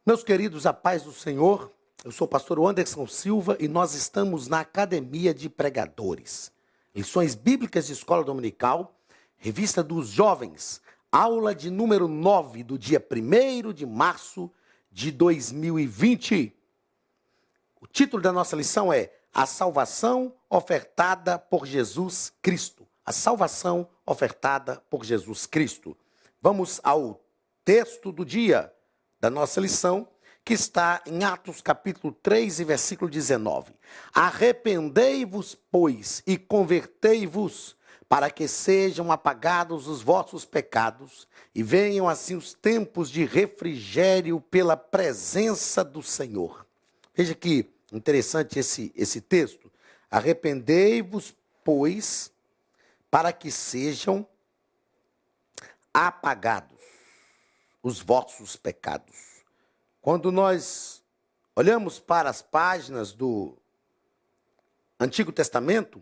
Meus queridos, a paz do Senhor, eu sou o pastor Anderson Silva e nós estamos na Academia de Pregadores. Lições Bíblicas de Escola Dominical, Revista dos Jovens, aula de número 9 do dia 1º de março de 2020. O título da nossa lição é A Salvação Ofertada por Jesus Cristo. A salvação ofertada por Jesus Cristo. Vamos ao texto do dia da nossa lição, que está em Atos capítulo 3 e versículo 19. Arrependei-vos, pois, e convertei-vos, para que sejam apagados os vossos pecados, e venham assim os tempos de refrigério pela presença do Senhor. Veja que interessante esse texto. Arrependei-vos, pois, para que sejam apagados os vossos pecados. Quando nós olhamos para as páginas do Antigo Testamento,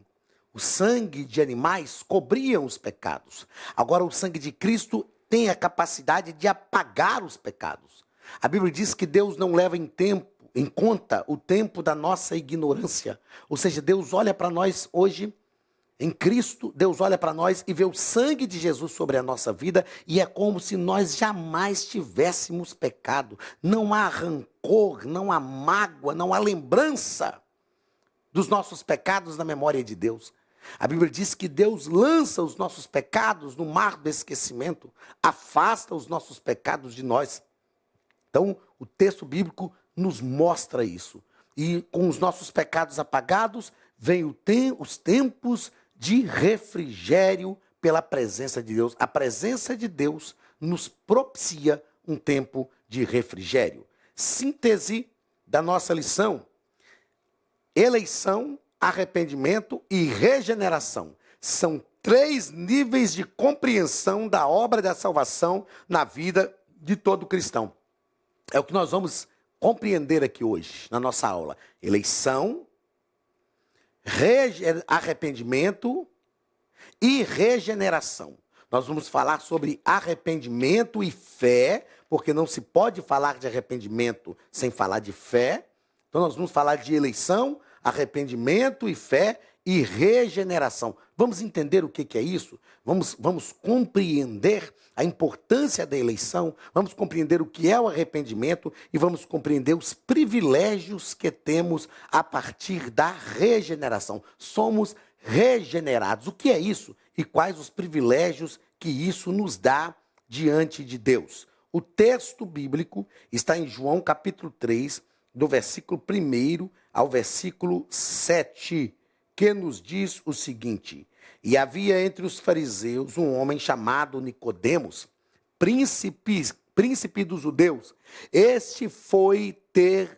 o sangue de animais cobriam os pecados. Agora o sangue de Cristo tem a capacidade de apagar os pecados. A Bíblia diz que Deus não leva em conta o tempo da nossa ignorância. Ou seja, Deus olha para nós hoje, em Cristo, Deus olha para nós e vê o sangue de Jesus sobre a nossa vida e é como se nós jamais tivéssemos pecado. Não há rancor, não há mágoa, não há lembrança dos nossos pecados na memória de Deus. A Bíblia diz que Deus lança os nossos pecados no mar do esquecimento, afasta os nossos pecados de nós. Então, o texto bíblico nos mostra isso. E com os nossos pecados apagados, vem os tempos de refrigério pela presença de Deus. A presença de Deus nos propicia um tempo de refrigério. Síntese da nossa lição: eleição, arrependimento e regeneração. São 3 níveis de compreensão da obra da salvação na vida de todo cristão. É o que nós vamos compreender aqui hoje, na nossa aula. Eleição, arrependimento e regeneração. Nós vamos falar sobre arrependimento e fé, porque não se pode falar de arrependimento sem falar de fé. Então nós vamos falar de eleição, arrependimento e fé e regeneração. Vamos entender o que é isso? Vamos compreender a importância da eleição, vamos compreender o que é o arrependimento e vamos compreender os privilégios que temos a partir da regeneração. Somos regenerados. O que é isso? E quais os privilégios que isso nos dá diante de Deus? O texto bíblico está em João capítulo 3, do versículo 1 ao versículo 7, que nos diz o seguinte: E havia entre os fariseus um homem chamado Nicodemos, príncipe dos judeus. Este foi ter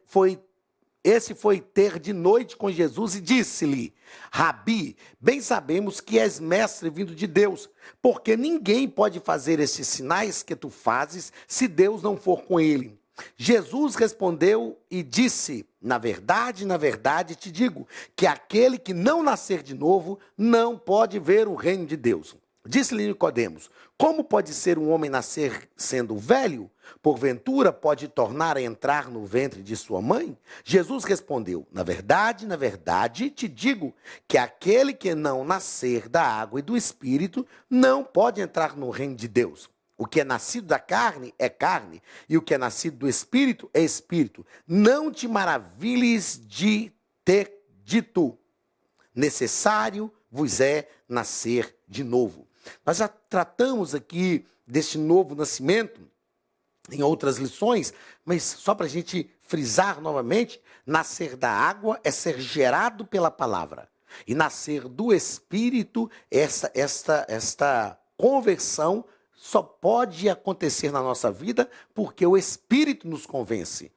de noite com Jesus e disse-lhe: Rabi, bem sabemos que és mestre vindo de Deus, porque ninguém pode fazer estes sinais que tu fazes se Deus não for com ele. Jesus respondeu e disse: na verdade te digo, que aquele que não nascer de novo não pode ver o reino de Deus. Disse-lhe Nicodemos: como pode ser um homem nascer sendo velho? Porventura pode tornar a entrar no ventre de sua mãe? Jesus respondeu: na verdade te digo, que aquele que não nascer da água e do Espírito não pode entrar no reino de Deus. O que é nascido da carne é carne, e o que é nascido do Espírito é Espírito. Não te maravilhes de ter dito: necessário vos é nascer de novo. Nós já tratamos aqui deste novo nascimento em outras lições, mas só para a gente frisar novamente: nascer da água é ser gerado pela palavra. E nascer do Espírito, esta conversão só pode acontecer na nossa vida porque o Espírito nos convence.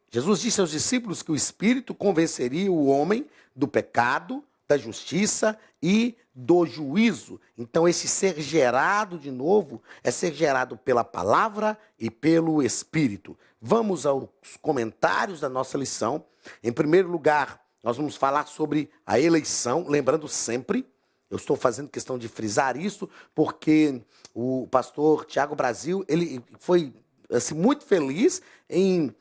Jesus disse aos discípulos que o Espírito convenceria o homem do pecado, da justiça e do juízo. Então, esse ser gerado de novo é ser gerado pela palavra e pelo Espírito. Vamos aos comentários da nossa lição. Em primeiro lugar, nós vamos falar sobre a eleição, lembrando sempre, eu estou fazendo questão de frisar isso, porque o pastor Tiago Brasil, ele foi assim, muito feliz em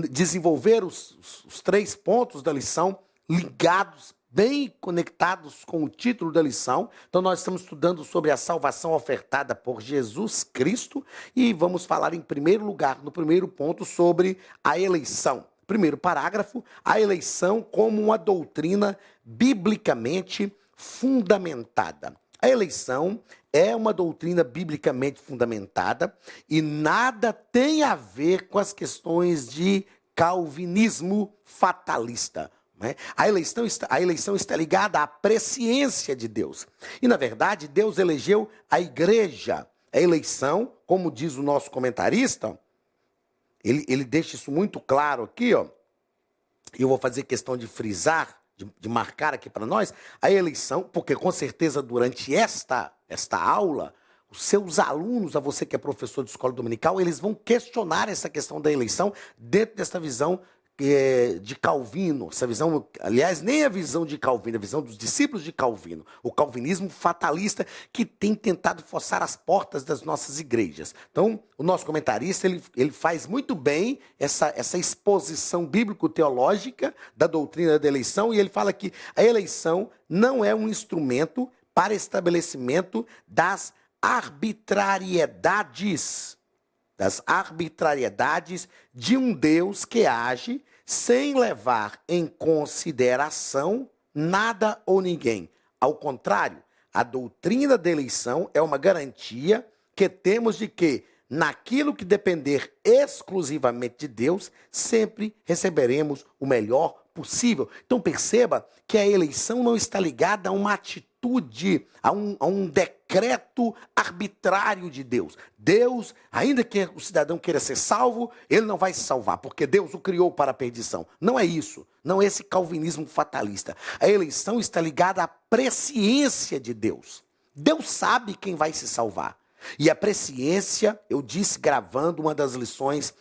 desenvolver os 3 pontos da lição ligados, bem conectados com o título da lição. Então nós estamos estudando sobre a salvação ofertada por Jesus Cristo e vamos falar em primeiro lugar, no primeiro ponto, sobre a eleição. Primeiro parágrafo, a eleição como uma doutrina biblicamente fundamentada. A eleição é uma doutrina biblicamente fundamentada e nada tem a ver com as questões de calvinismo fatalista. Né? A eleição está ligada à presciência de Deus. E, na verdade, Deus elegeu a igreja. A eleição, como diz o nosso comentarista, ele deixa isso muito claro aqui, ó. Eu vou fazer questão de frisar, de marcar aqui para nós, a eleição, porque com certeza durante esta aula, os seus alunos, a você que é professor de escola dominical, eles vão questionar essa questão da eleição dentro dessa visão de Calvino. Essa visão, aliás, nem a visão de Calvino, a visão dos discípulos de Calvino. O calvinismo fatalista que tem tentado forçar as portas das nossas igrejas. Então, o nosso comentarista, ele faz muito bem essa exposição bíblico-teológica da doutrina da eleição, e ele fala que a eleição não é um instrumento para estabelecimento das arbitrariedades de um Deus que age sem levar em consideração nada ou ninguém. Ao contrário, a doutrina da eleição é uma garantia que temos de que, naquilo que depender exclusivamente de Deus, sempre receberemos o melhor possível. Então perceba que a eleição não está ligada a uma atitude, a um decreto arbitrário de Deus. Deus, ainda que o cidadão queira ser salvo, ele não vai se salvar, porque Deus o criou para a perdição. Não é isso, não é esse calvinismo fatalista. A eleição está ligada à presciência de Deus. Deus sabe quem vai se salvar. E a presciência, eu disse gravando uma das lições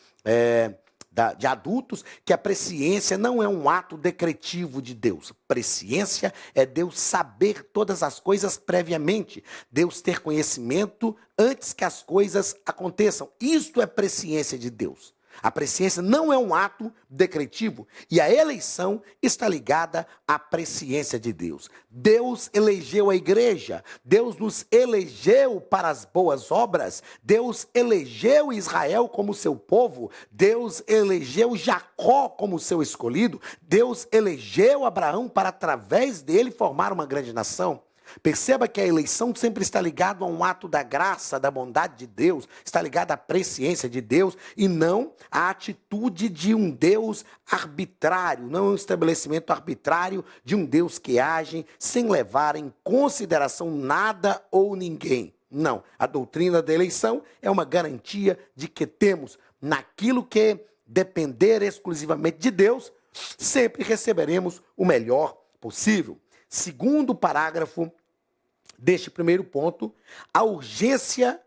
de adultos, que a presciência não é um ato decretivo de Deus. Presciência é Deus saber todas as coisas previamente, Deus ter conhecimento antes que as coisas aconteçam. Isto é presciência de Deus. A presciência não é um ato decretivo e a eleição está ligada à presciência de Deus. Deus elegeu a igreja, Deus nos elegeu para as boas obras, Deus elegeu Israel como seu povo, Deus elegeu Jacó como seu escolhido, Deus elegeu Abraão para através dele formar uma grande nação. Perceba que a eleição sempre está ligada a um ato da graça, da bondade de Deus, está ligada à presciência de Deus e não à atitude de um Deus arbitrário, não é um estabelecimento arbitrário de um Deus que age sem levar em consideração nada ou ninguém. Não, a doutrina da eleição é uma garantia de que temos, naquilo que depender exclusivamente de Deus, sempre receberemos o melhor possível. Segundo parágrafo deste primeiro ponto, a urgência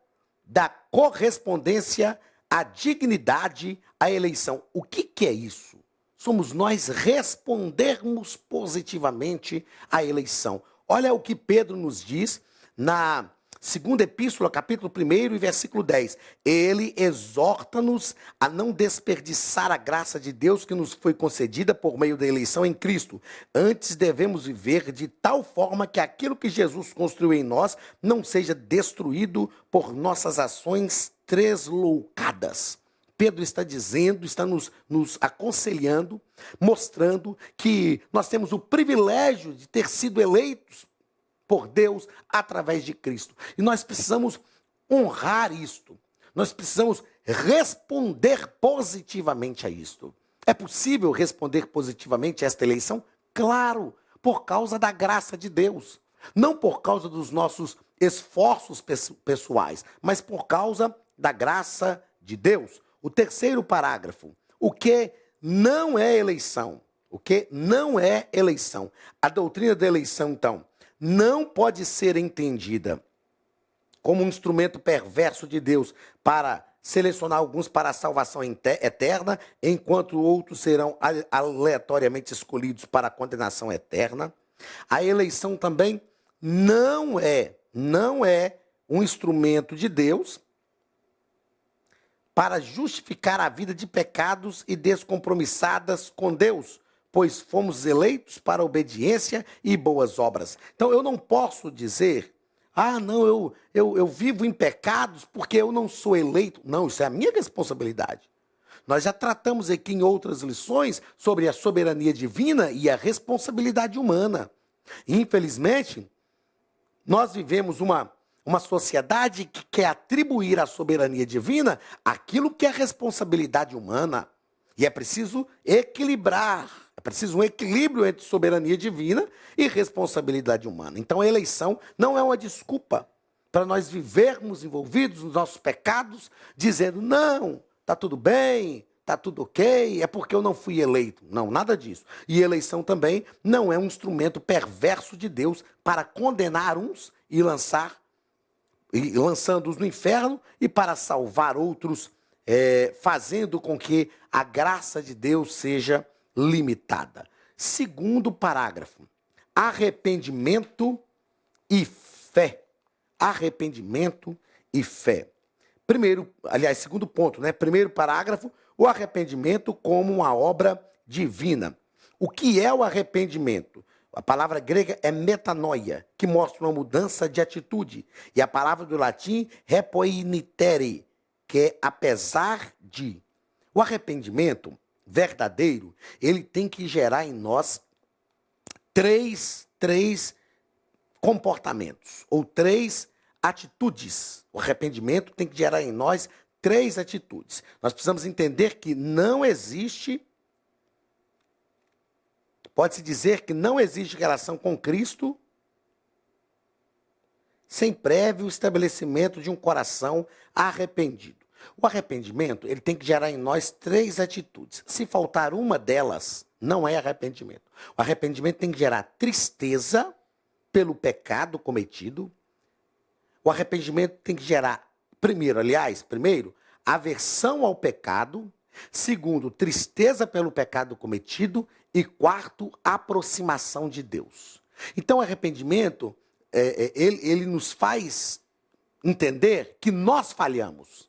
da correspondência à dignidade à eleição. O que é isso? Somos nós respondermos positivamente à eleição. Olha o que Pedro nos diz na segunda epístola, capítulo 1 e versículo 10. Ele exorta-nos a não desperdiçar a graça de Deus que nos foi concedida por meio da eleição em Cristo. Antes devemos viver de tal forma que aquilo que Jesus construiu em nós não seja destruído por nossas ações tresloucadas. Pedro está dizendo, está nos aconselhando, mostrando que nós temos o privilégio de ter sido eleitos por Deus através de Cristo. E nós precisamos honrar isto. Nós precisamos responder positivamente a isto. É possível responder positivamente a esta eleição? Claro, por causa da graça de Deus. Não por causa dos nossos esforços pessoais, mas por causa da graça de Deus. O terceiro parágrafo. O que não é eleição? O que não é eleição? A doutrina da eleição, então, não pode ser entendida como um instrumento perverso de Deus para selecionar alguns para a salvação eterna, enquanto outros serão aleatoriamente escolhidos para a condenação eterna. A eleição também não é um instrumento de Deus para justificar a vida de pecados e descompromissadas com Deus, pois fomos eleitos para obediência e boas obras. Então eu não posso dizer, não, eu vivo em pecados porque eu não sou eleito. Não, isso é a minha responsabilidade. Nós já tratamos aqui em outras lições sobre a soberania divina e a responsabilidade humana. Infelizmente, nós vivemos uma sociedade que quer atribuir à soberania divina aquilo que é responsabilidade humana. E é preciso equilibrar, é preciso um equilíbrio entre soberania divina e responsabilidade humana. Então a eleição não é uma desculpa para nós vivermos envolvidos nos nossos pecados, dizendo, não, está tudo bem, está tudo ok, é porque eu não fui eleito. Não, nada disso. E eleição também não é um instrumento perverso de Deus para condenar uns e lançando-os no inferno e para salvar outros, fazendo com que a graça de Deus seja limitada. Segundo parágrafo, arrependimento e fé. Arrependimento e fé. Segundo ponto, né? Primeiro parágrafo, o arrependimento como uma obra divina. O que é o arrependimento? A palavra grega é metanoia, que mostra uma mudança de atitude. E a palavra do latim, repoinitere, que é apesar de. O arrependimento verdadeiro, ele tem que gerar em nós três comportamentos, ou três atitudes. O arrependimento tem que gerar em nós três atitudes. Nós precisamos entender que não existe, pode-se dizer que não existe relação com Cristo sem prévio estabelecimento de um coração arrependido. O arrependimento, ele tem que gerar em nós três atitudes. Se faltar uma delas, não é arrependimento. O arrependimento tem que gerar tristeza pelo pecado cometido. O arrependimento tem que gerar, primeiro, aversão ao pecado. Segundo, tristeza pelo pecado cometido. E quarto, aproximação de Deus. Então, o arrependimento, ele nos faz entender que nós falhamos.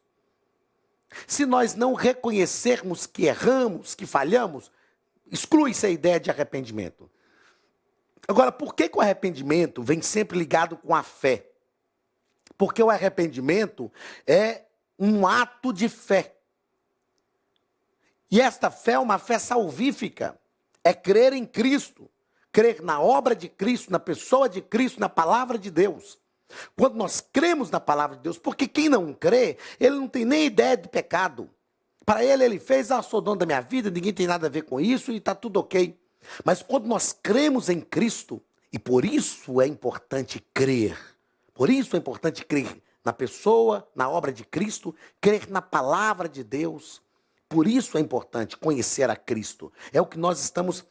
Se nós não reconhecermos que erramos, que falhamos, exclui-se a ideia de arrependimento. Agora, por que o arrependimento vem sempre ligado com a fé? Porque o arrependimento é um ato de fé. E esta fé é uma fé salvífica. É crer em Cristo. Crer na obra de Cristo, na pessoa de Cristo, na palavra de Deus. Quando nós cremos na palavra de Deus, porque quem não crê, ele não tem nem ideia de pecado. Para ele fez, sou dono da minha vida, ninguém tem nada a ver com isso e está tudo ok. Mas quando nós cremos em Cristo, e por isso é importante crer, por isso é importante crer na pessoa, na obra de Cristo, crer na palavra de Deus, por isso é importante conhecer a Cristo. É o que nós estamos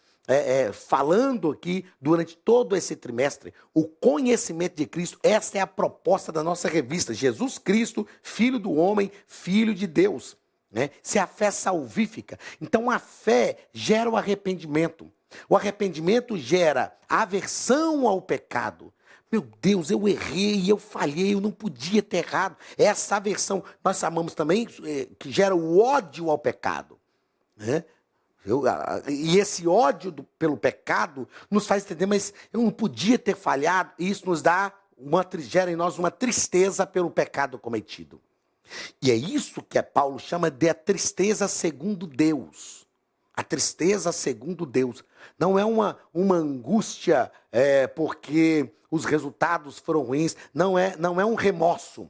falando aqui durante todo esse trimestre, o conhecimento de Cristo. Essa é a proposta da nossa revista, Jesus Cristo, Filho do Homem, Filho de Deus. Né? Isso é a fé salvífica. Então a fé gera o arrependimento. O arrependimento gera aversão ao pecado. Meu Deus, eu errei, eu falhei, eu não podia ter errado. Essa aversão, nós chamamos também, que gera o ódio ao pecado. Né? E esse ódio pelo pecado nos faz entender, mas eu não podia ter falhado. E isso nos gera em nós uma tristeza pelo pecado cometido. E é isso que Paulo chama de a tristeza segundo Deus. A tristeza segundo Deus. Não é uma angústia porque os resultados foram ruins. Não é um remorso.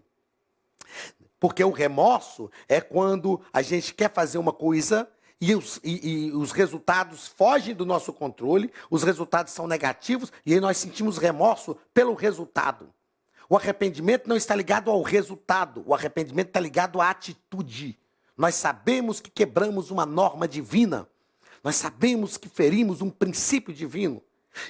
Porque o remorso é quando a gente quer fazer uma coisa e os resultados fogem do nosso controle, os resultados são negativos e aí nós sentimos remorso pelo resultado. O arrependimento não está ligado ao resultado, o arrependimento está ligado à atitude. Nós sabemos que quebramos uma norma divina, nós sabemos que ferimos um princípio divino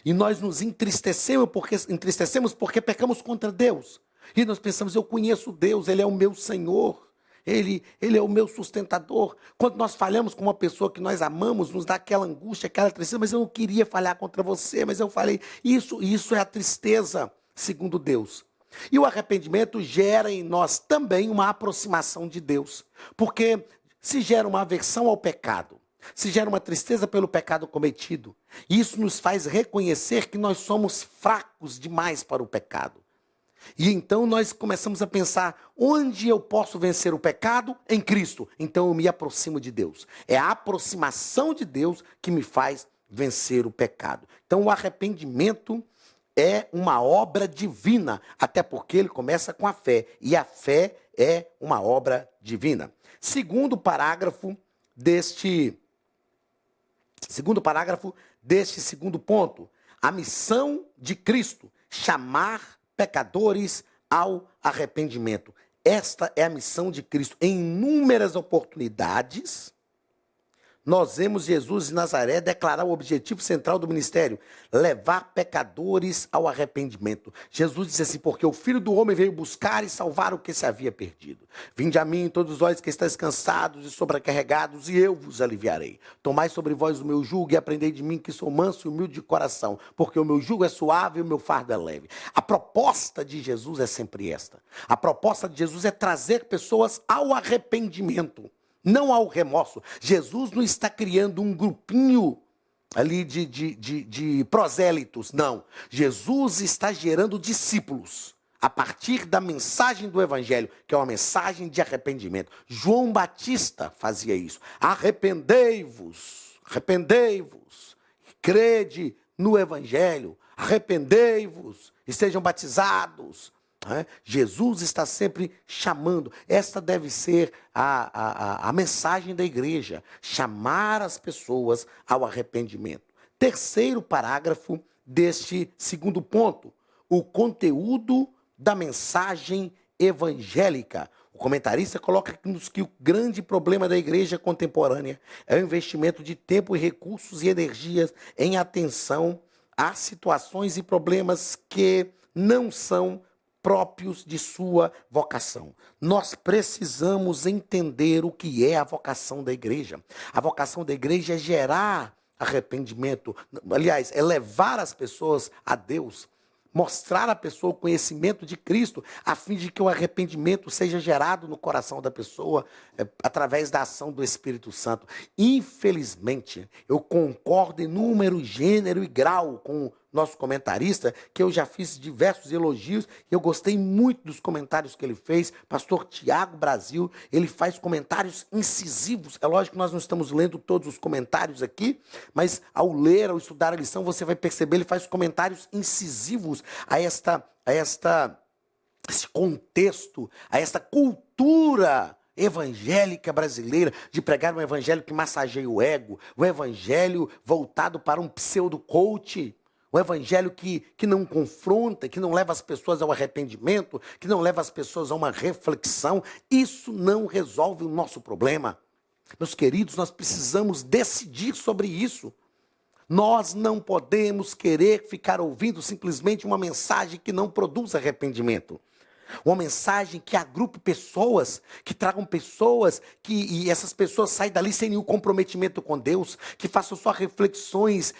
e nós nos entristecemos porque pecamos contra Deus. E nós pensamos, eu conheço Deus, Ele é o meu Senhor. Ele é o meu sustentador. Quando nós falhamos com uma pessoa que nós amamos, nos dá aquela angústia, aquela tristeza, mas eu não queria falhar contra você, mas eu falei. Isso é a tristeza, segundo Deus. E o arrependimento gera em nós também uma aproximação de Deus. Porque se gera uma aversão ao pecado, se gera uma tristeza pelo pecado cometido, isso nos faz reconhecer que nós somos fracos demais para o pecado. E então nós começamos a pensar, onde eu posso vencer o pecado? Em Cristo. Então eu me aproximo de Deus. É a aproximação de Deus que me faz vencer o pecado. Então o arrependimento é uma obra divina, até porque ele começa com a fé. E a fé é uma obra divina. Segundo parágrafo deste segundo ponto, a missão de Cristo, chamar pecadores ao arrependimento. Esta é a missão de Cristo. Em inúmeras oportunidades, nós vemos Jesus de Nazaré declarar o objetivo central do ministério: levar pecadores ao arrependimento. Jesus disse assim: porque o Filho do Homem veio buscar e salvar o que se havia perdido. Vinde a mim, todos vós que estáis cansados e sobrecarregados, e eu vos aliviarei. Tomai sobre vós o meu jugo e aprendei de mim, que sou manso e humilde de coração, porque o meu jugo é suave e o meu fardo é leve. A proposta de Jesus é sempre esta. A proposta de Jesus é trazer pessoas ao arrependimento, não ao remorso. Jesus não está criando um grupinho ali de prosélitos, não. Jesus está gerando discípulos a partir da mensagem do Evangelho, que é uma mensagem de arrependimento. João Batista fazia isso. Arrependei-vos, crede no Evangelho, arrependei-vos e sejam batizados. Jesus está sempre chamando. Esta deve ser a mensagem da igreja: chamar as pessoas ao arrependimento. Terceiro parágrafo deste segundo ponto: o conteúdo da mensagem evangélica. O comentarista coloca-nos que o grande problema da igreja contemporânea é o investimento de tempo e recursos e energias em atenção a situações e problemas que não são próprios de sua vocação. Nós precisamos entender o que é a vocação da igreja. A vocação da igreja é gerar arrependimento, aliás, é levar as pessoas a Deus, mostrar à pessoa o conhecimento de Cristo, a fim de que o arrependimento seja gerado no coração da pessoa através da ação do Espírito Santo. Infelizmente, eu concordo em número, gênero e grau com o nosso comentarista, que eu já fiz diversos elogios, e eu gostei muito dos comentários que ele fez. Pastor Tiago Brasil, ele faz comentários incisivos. É lógico que nós não estamos lendo todos os comentários aqui, mas ao ler, ao estudar a lição, você vai perceber, ele faz comentários incisivos a esse contexto, a esta cultura evangélica brasileira, de pregar um evangelho que massageia o ego, um evangelho voltado para um pseudo-coach, um evangelho que não confronta, que não leva as pessoas ao arrependimento, que não leva as pessoas a uma reflexão. Isso não resolve o nosso problema. Meus queridos, nós precisamos decidir sobre isso. Nós não podemos querer ficar ouvindo simplesmente uma mensagem que não produz arrependimento. Uma mensagem que agrupe pessoas, que tragam pessoas, e essas pessoas saem dali sem nenhum comprometimento com Deus, que façam só reflexões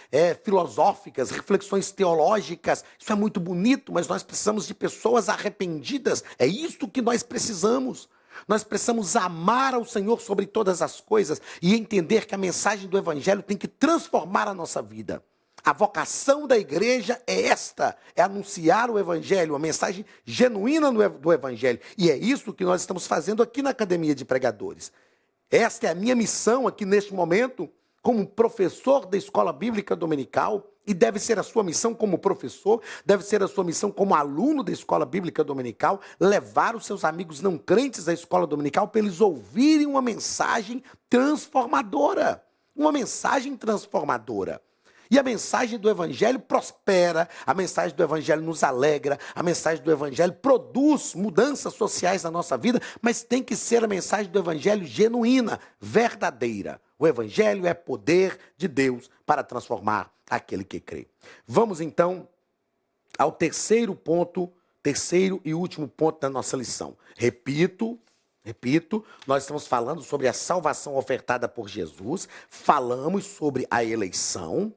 filosóficas, reflexões teológicas. Isso é muito bonito, mas nós precisamos de pessoas arrependidas. É isso que nós precisamos. Nós precisamos amar ao Senhor sobre todas as coisas e entender que a mensagem do Evangelho tem que transformar a nossa vida. A vocação da igreja é esta, é anunciar o Evangelho, a mensagem genuína do Evangelho. E é isso que nós estamos fazendo aqui na Academia de Pregadores. Esta é a minha missão aqui neste momento, como professor da Escola Bíblica Dominical, e deve ser a sua missão como professor, deve ser a sua missão como aluno da Escola Bíblica Dominical, levar os seus amigos não crentes à Escola Dominical para eles ouvirem uma mensagem transformadora. Uma mensagem transformadora. E a mensagem do Evangelho prospera, a mensagem do Evangelho nos alegra, a mensagem do Evangelho produz mudanças sociais na nossa vida, mas tem que ser a mensagem do Evangelho genuína, verdadeira. O Evangelho é poder de Deus para transformar aquele que crê. Vamos então ao terceiro e último ponto da nossa lição. Repito, nós estamos falando sobre a salvação ofertada por Jesus, falamos sobre a eleição,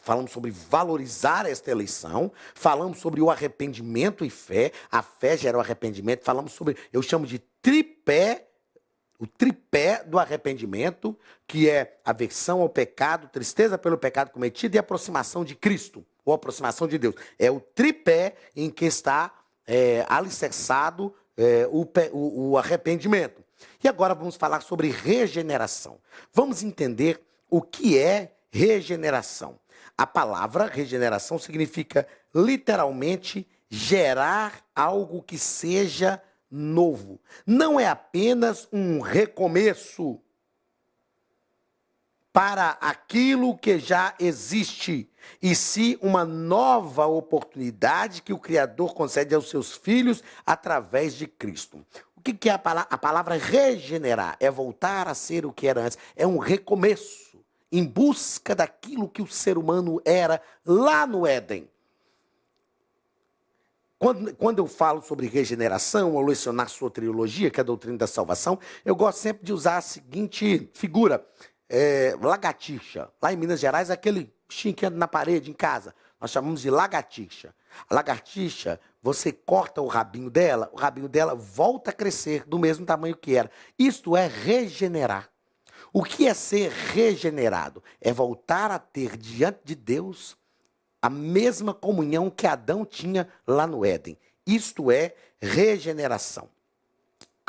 falamos sobre valorizar esta eleição, falamos sobre o arrependimento e fé, a fé gera o arrependimento, falamos sobre, eu chamo de tripé, o tripé do arrependimento, que é aversão ao pecado, tristeza pelo pecado cometido e aproximação de Cristo, ou aproximação de Deus. É o tripé em que está alicerçado o arrependimento. E agora vamos falar sobre regeneração. Vamos entender o que é regeneração. A palavra regeneração significa literalmente gerar algo que seja novo. Não é apenas um recomeço para aquilo que já existe, e sim uma nova oportunidade que o Criador concede aos seus filhos através de Cristo. O que é a palavra regenerar? É voltar a ser o que era antes. É um recomeço em busca daquilo que o ser humano era lá no Éden. Quando eu falo sobre regeneração, ou lecionar soteriologia, que é a doutrina da salvação, eu gosto sempre de usar a seguinte figura, lagartixa. Lá em Minas Gerais, aquele bichinho que anda na parede, em casa, nós chamamos de lagartixa. A lagartixa, você corta o rabinho dela volta a crescer do mesmo tamanho que era. Isto é regenerar. O que é ser regenerado? É voltar a ter diante de Deus a mesma comunhão que Adão tinha lá no Éden. Isto é regeneração.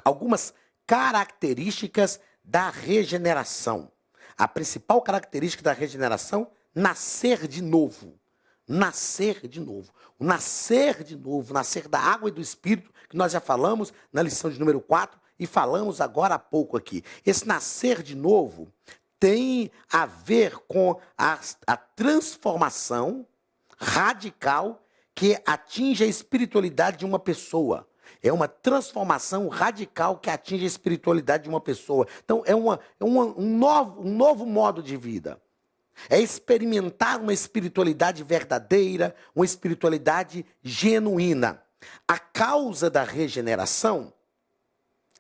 Algumas características da regeneração. A principal característica da regeneração, nascer de novo. Nascer de novo. O nascer de novo, nascer da água e do Espírito, que nós já falamos na lição de número 4 e falamos agora há pouco aqui. Esse nascer de novo tem a ver com a transformação radical que atinge a espiritualidade de uma pessoa. É uma transformação radical que atinge a espiritualidade de uma pessoa. Então, é um novo modo de vida. É experimentar uma espiritualidade verdadeira, uma espiritualidade genuína. A causa da regeneração,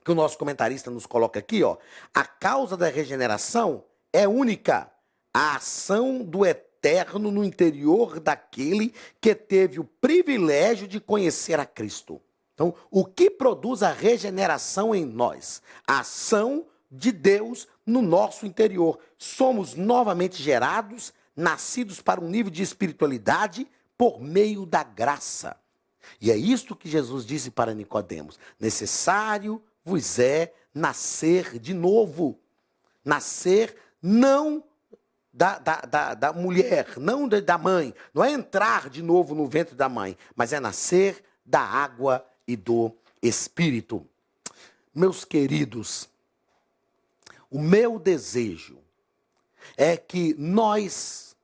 que o nosso comentarista nos coloca aqui, a causa da regeneração é única. A ação do eterno no interior daquele que teve o privilégio de conhecer a Cristo. Então, o que produz a regeneração em nós? A ação de Deus no nosso interior. Somos novamente gerados, nascidos para um nível de espiritualidade por meio da graça. E é isto que Jesus disse para Nicodemos: necessário vos é nascer de novo. Nascer não da mulher, não da mãe. Não é entrar de novo no ventre da mãe, mas é nascer da água e do Espírito. Meus queridos, o meu desejo é que nós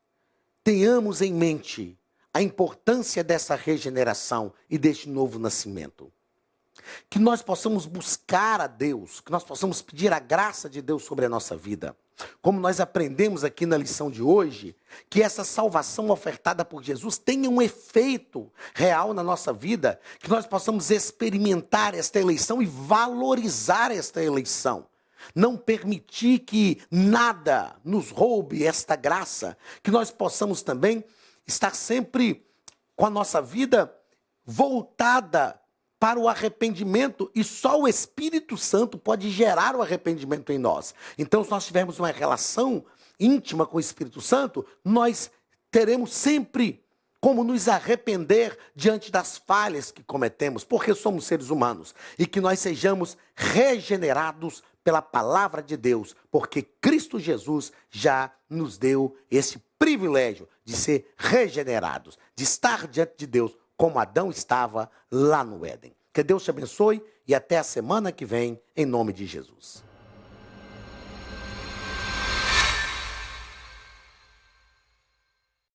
tenhamos em mente a importância dessa regeneração e deste novo nascimento. Que nós possamos buscar a Deus, que nós possamos pedir a graça de Deus sobre a nossa vida. Como nós aprendemos aqui na lição de hoje, que essa salvação ofertada por Jesus tenha um efeito real na nossa vida, que nós possamos experimentar esta eleição e valorizar esta eleição. Não permitir que nada nos roube esta graça, que nós possamos também estar sempre com a nossa vida voltada para o arrependimento, e só o Espírito Santo pode gerar o arrependimento em nós. Então, se nós tivermos uma relação íntima com o Espírito Santo, nós teremos sempre como nos arrepender diante das falhas que cometemos, porque somos seres humanos, e que nós sejamos regenerados pela palavra de Deus, porque Cristo Jesus já nos deu esse privilégio de ser regenerados, de estar diante de Deus como Adão estava lá no Éden. Que Deus te abençoe e até a semana que vem, em nome de Jesus.